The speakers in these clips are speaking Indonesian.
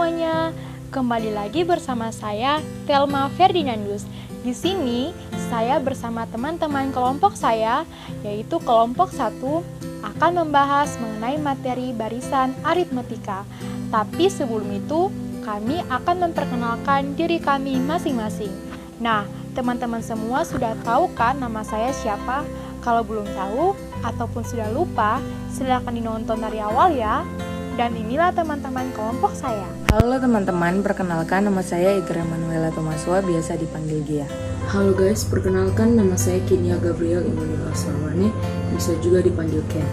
semuanya, kembali lagi bersama saya Thelma Ferdinandus. Di sini saya bersama teman-teman kelompok saya, yaitu kelompok 1, akan membahas mengenai materi barisan aritmetika. Tapi sebelum itu, kami akan memperkenalkan diri kami masing-masing. Nah, teman-teman semua sudah tahu kan nama saya siapa? Kalau belum tahu ataupun sudah lupa, silakan dinonton dari awal ya. Dan inilah teman-teman kelompok saya. Halo teman-teman, perkenalkan nama saya Igra Manuela Tomaswa, biasa dipanggil Gia. Halo guys, perkenalkan nama saya Kinia Gabriel Immanuel Sarwane, bisa juga dipanggil Ken.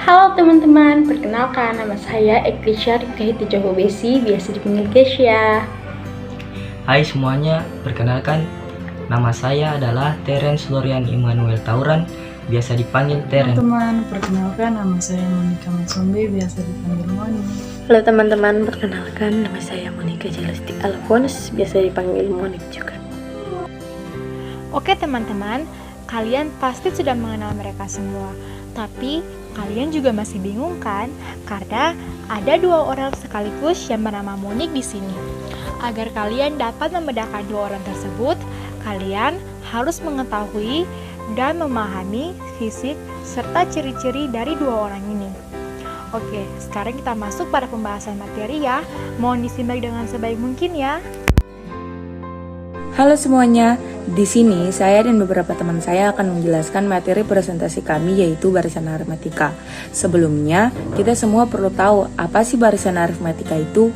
Halo teman-teman, perkenalkan nama saya Eklisha Rifkahiti Joho Besi, biasa dipanggil Kesya. Hai semuanya, perkenalkan nama saya adalah Terence Lorian Immanuel Tauran, biasa dipanggil Terence. Teman-teman, perkenalkan nama saya Monica Masombe, biasa dipanggil Moni. Halo teman-teman, perkenalkan nama saya Monica Celesti Alphonse, biasa dipanggil Monik juga. Oke teman-teman, kalian pasti sudah mengenal mereka semua. Tapi kalian juga masih bingung kan? Karena ada 2 orang sekaligus yang bernama Monik di sini. Agar kalian dapat membedakan 2 orang tersebut, kalian harus mengetahui dan memahami fisik serta ciri-ciri dari 2 orang ini. Oke, sekarang kita masuk pada pembahasan materi ya. Mohon disimak dengan sebaik mungkin ya. Halo semuanya, di sini saya dan beberapa teman saya akan menjelaskan materi presentasi kami, yaitu barisan aritmetika. Sebelumnya, kita semua perlu tahu apa sih barisan aritmetika itu?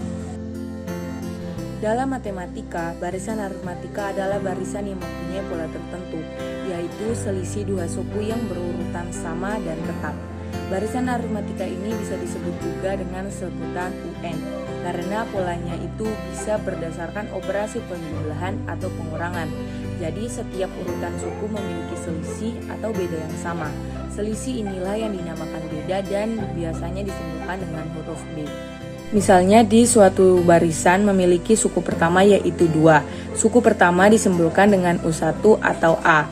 Dalam matematika, barisan aritmetika adalah barisan yang mempunyai pola tertentu, yaitu selisih 2 suku yang berurutan sama dan tetap. Barisan aritmetika ini bisa disebut juga dengan sebutan UN, karena polanya itu bisa berdasarkan operasi penjumlahan atau pengurangan. Jadi setiap urutan suku memiliki selisih atau beda yang sama. Selisih inilah yang dinamakan beda dan biasanya disimbolkan dengan huruf B. Misalnya di suatu barisan memiliki suku pertama yaitu 2. Suku pertama disimbolkan dengan U1 atau A.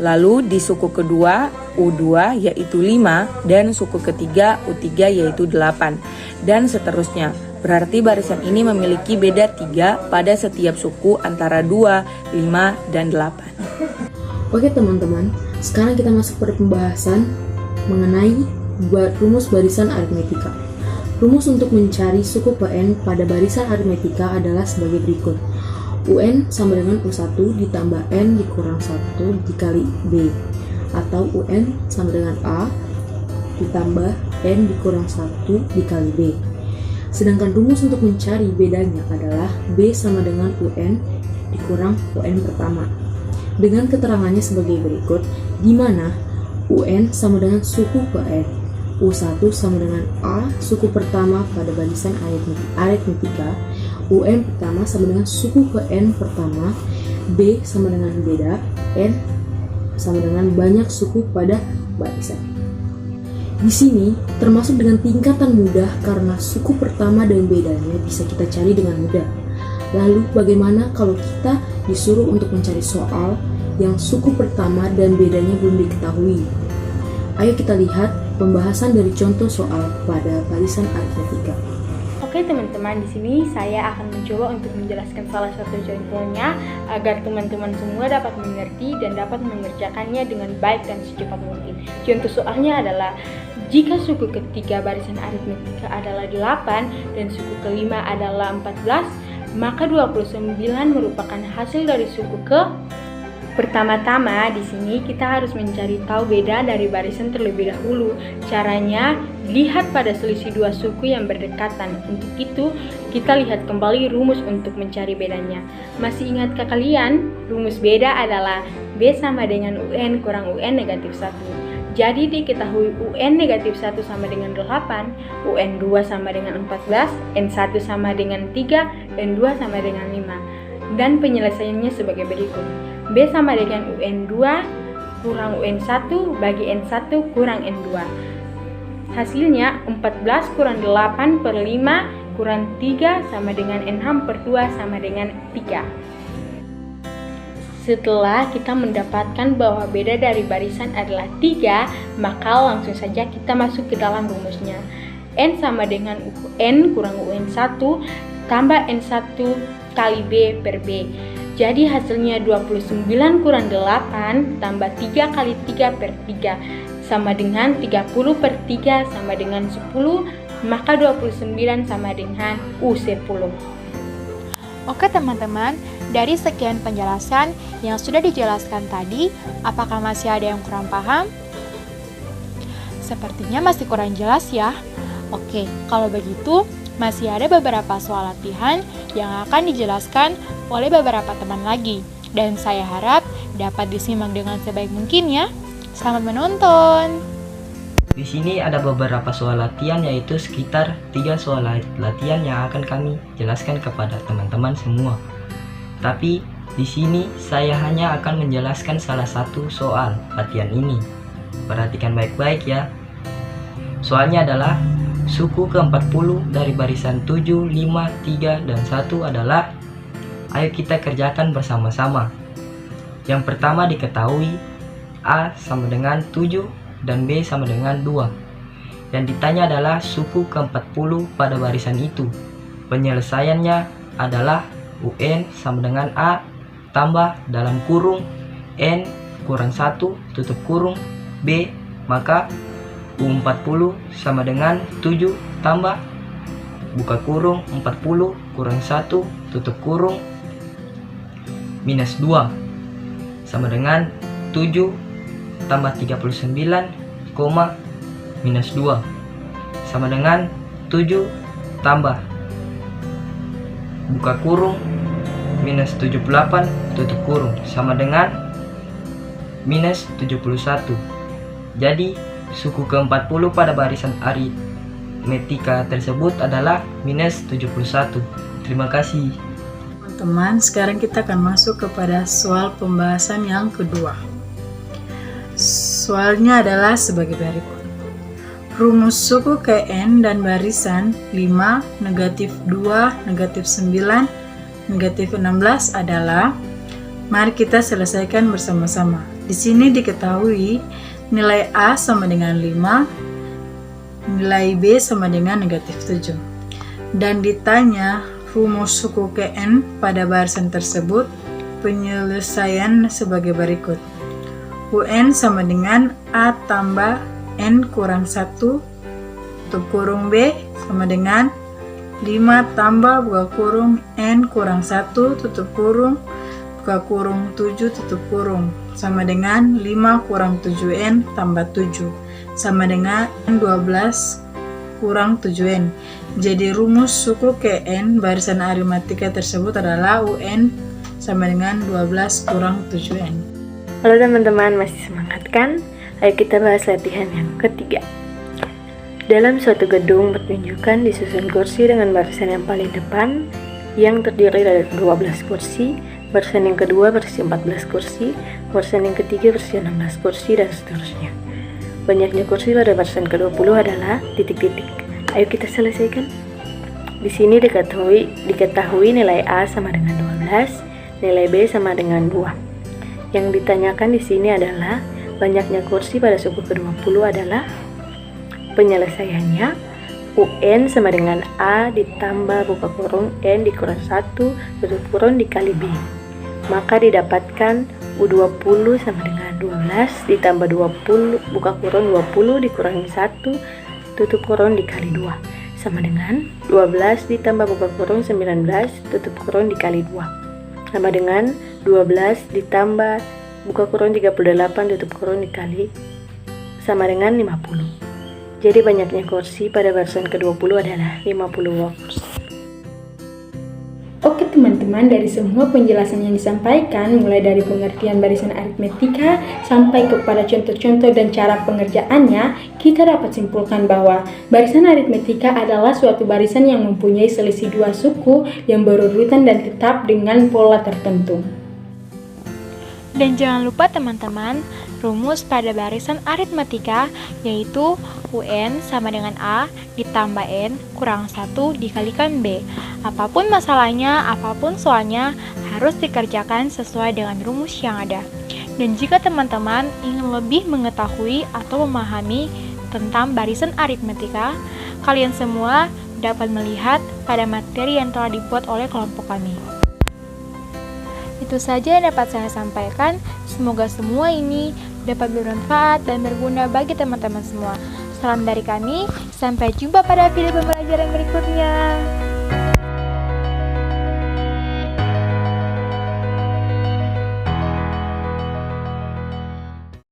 Lalu di suku kedua U2 yaitu 5 dan suku ketiga U3 yaitu 8 dan seterusnya. Berarti barisan ini memiliki beda 3 pada setiap suku antara 2, 5, dan 8. Oke teman-teman, sekarang kita masuk pada pembahasan mengenai rumus barisan aritmetika. Rumus untuk mencari suku PN pada barisan aritmetika adalah sebagai berikut. UN sama dengan U1 ditambah N dikurang 1 dikali B, atau UN sama dengan A ditambah N dikurang 1 dikali B. Sedangkan rumus untuk mencari bedanya adalah B sama dengan UN dikurang UN pertama. Dengan keterangannya sebagai berikut, di mana UN sama dengan suku PN, U1 sama dengan A suku pertama pada barisan aritmetika, UN pertama sama dengan suku PN pertama, B sama dengan beda, N sama dengan banyak suku pada barisan. Di sini termasuk dengan tingkatan mudah karena suku pertama dan bedanya bisa kita cari dengan mudah. Lalu bagaimana kalau kita disuruh untuk mencari soal yang suku pertama dan bedanya belum diketahui? Ayo kita lihat pembahasan dari contoh soal pada barisan aritmetika. Oke teman-teman, di sini saya akan mencoba untuk menjelaskan salah satu contohnya agar teman-teman semua dapat mengerti dan dapat mengerjakannya dengan baik dan secepat mungkin. Contoh soalnya adalah jika suku ketiga barisan aritmetika adalah 8 dan suku kelima adalah 14, maka 29 merupakan hasil dari suku ke pertama-tama. Di sini kita harus mencari tahu beda dari barisan terlebih dahulu. Caranya, lihat pada selisih 2 suku yang berdekatan. Untuk itu, kita lihat kembali rumus untuk mencari bedanya. Masih ingatkah kalian? Rumus beda adalah B sama dengan UN kurang UN negatif 1. Jadi diketahui UN negatif 1 sama dengan 8, UN 2 sama dengan 14, N1 sama dengan 3, N2 sama dengan 5. Dan penyelesaiannya sebagai berikut. B sama dengan UN2 kurang UN1 bagi N1 kurang N2. Hasilnya 14 kurang 8 per 5 kurang 3 sama dengan N per 2 sama dengan 3. Setelah kita mendapatkan bahwa beda dari barisan adalah 3, maka langsung saja kita masuk ke dalam rumusnya. N sama dengan UN kurang UN1 tambah N1 kali B per B. Jadi hasilnya 29 kurang 8 tambah 3 kali 3 per 3 sama dengan 30 per 3 sama dengan 10, maka 29 sama dengan U10. Oke teman-teman, dari sekian penjelasan yang sudah dijelaskan tadi, apakah masih ada yang kurang paham? Sepertinya masih kurang jelas ya. Oke, kalau begitu masih ada beberapa soal latihan yang akan dijelaskan oleh beberapa teman lagi. Dan saya harap dapat disimak dengan sebaik mungkin ya. Selamat menonton! Di sini ada beberapa soal latihan, yaitu sekitar 3 soal latihan yang akan kami jelaskan kepada teman-teman semua. Tapi di sini saya hanya akan menjelaskan salah satu soal latihan ini. Perhatikan baik-baik ya. Soalnya adalah suku ke-40 dari barisan 7, 5, 3, dan 1 adalah, ayo kita kerjakan bersama-sama. Yang pertama diketahui A sama dengan 7 dan B sama dengan 2. Yang ditanya adalah suku ke-40 pada barisan itu. Penyelesaiannya adalah UN sama dengan A tambah dalam kurung N kurang 1 tutup kurung B, maka U40 sama dengan 7 tambah buka kurung 40 kurang 1 tutup kurung minus 2 sama dengan 7 tambah 39, minus 2 sama dengan 7 tambah buka kurung minus 78 tutup kurung sama dengan minus 71. Jadi suku ke-40 pada barisan aritmetika tersebut adalah minus 71. Terima kasih. Teman-teman, sekarang kita akan masuk kepada soal pembahasan yang kedua. Soalnya adalah sebagai berikut. Rumus suku ke N dan barisan 5, negatif 2, negatif 9, negatif 16 adalah, mari kita selesaikan bersama-sama. Di sini diketahui nilai A sama dengan 5, nilai B sama dengan negatif 7. Dan ditanya rumus suku ke N pada barisan tersebut, penyelesaian sebagai berikut. UN sama dengan A tambah N kurang 1 tutup kurung B sama dengan 5 tambah buka kurung N kurang 1 tutup kurung buka kurung 7 tutup kurung sama dengan 5 kurang 7N tambah 7 sama dengan 12 kurang 7N. Jadi rumus suku ke N barisan aritmetika tersebut adalah UN sama dengan 12 kurang 7N. Halo teman-teman, masih semangat kan? Ayo kita bahas latihan yang ketiga. Dalam suatu gedung pertunjukan disusun kursi dengan barisan yang paling depan yang terdiri dari 12 kursi, barisan yang kedua berisi 14 kursi, barisan yang ketiga berisi 16 kursi, dan seterusnya. Banyaknya kursi pada barisan ke-20 adalah titik-titik. Ayo kita selesaikan. Di sini diketahui nilai A sama dengan 12, nilai B sama dengan 2. Yang ditanyakan di sini adalah banyaknya kursi pada suku ke-20 adalah, penyelesaiannya UN sama dengan A ditambah buka kurung N dikurang 1 tutup kurung dikali B. Maka didapatkan U20 sama dengan 12 ditambah 20 buka kurung 20 dikurangi 1 tutup kurung dikali 2 sama dengan 12 ditambah buka kurung 19 tutup kurung dikali 2 sama dengan 12 ditambah buka kurung 38 tutup kurung dikali sama dengan 50. Jadi banyaknya kursi pada barisan ke-20 adalah 50 kursi. Oke teman-teman, dari semua penjelasan yang disampaikan, mulai dari pengertian barisan aritmetika sampai kepada contoh-contoh dan cara pengerjaannya, kita dapat simpulkan bahwa barisan aritmetika adalah suatu barisan yang mempunyai selisih dua suku yang berurutan dan tetap dengan pola tertentu. Dan jangan lupa teman-teman, rumus pada barisan aritmetika yaitu UN sama dengan A ditambah N kurang 1 dikalikan B. Apapun masalahnya, apapun soalnya, harus dikerjakan sesuai dengan rumus yang ada. Dan jika teman-teman ingin lebih mengetahui atau memahami tentang barisan aritmetika, kalian semua dapat melihat pada materi yang telah dibuat oleh kelompok kami. Itu saja yang dapat saya sampaikan. Semoga semua ini dapat bermanfaat dan berguna bagi teman-teman semua. Salam dari kami, sampai jumpa pada video pembelajaran berikutnya.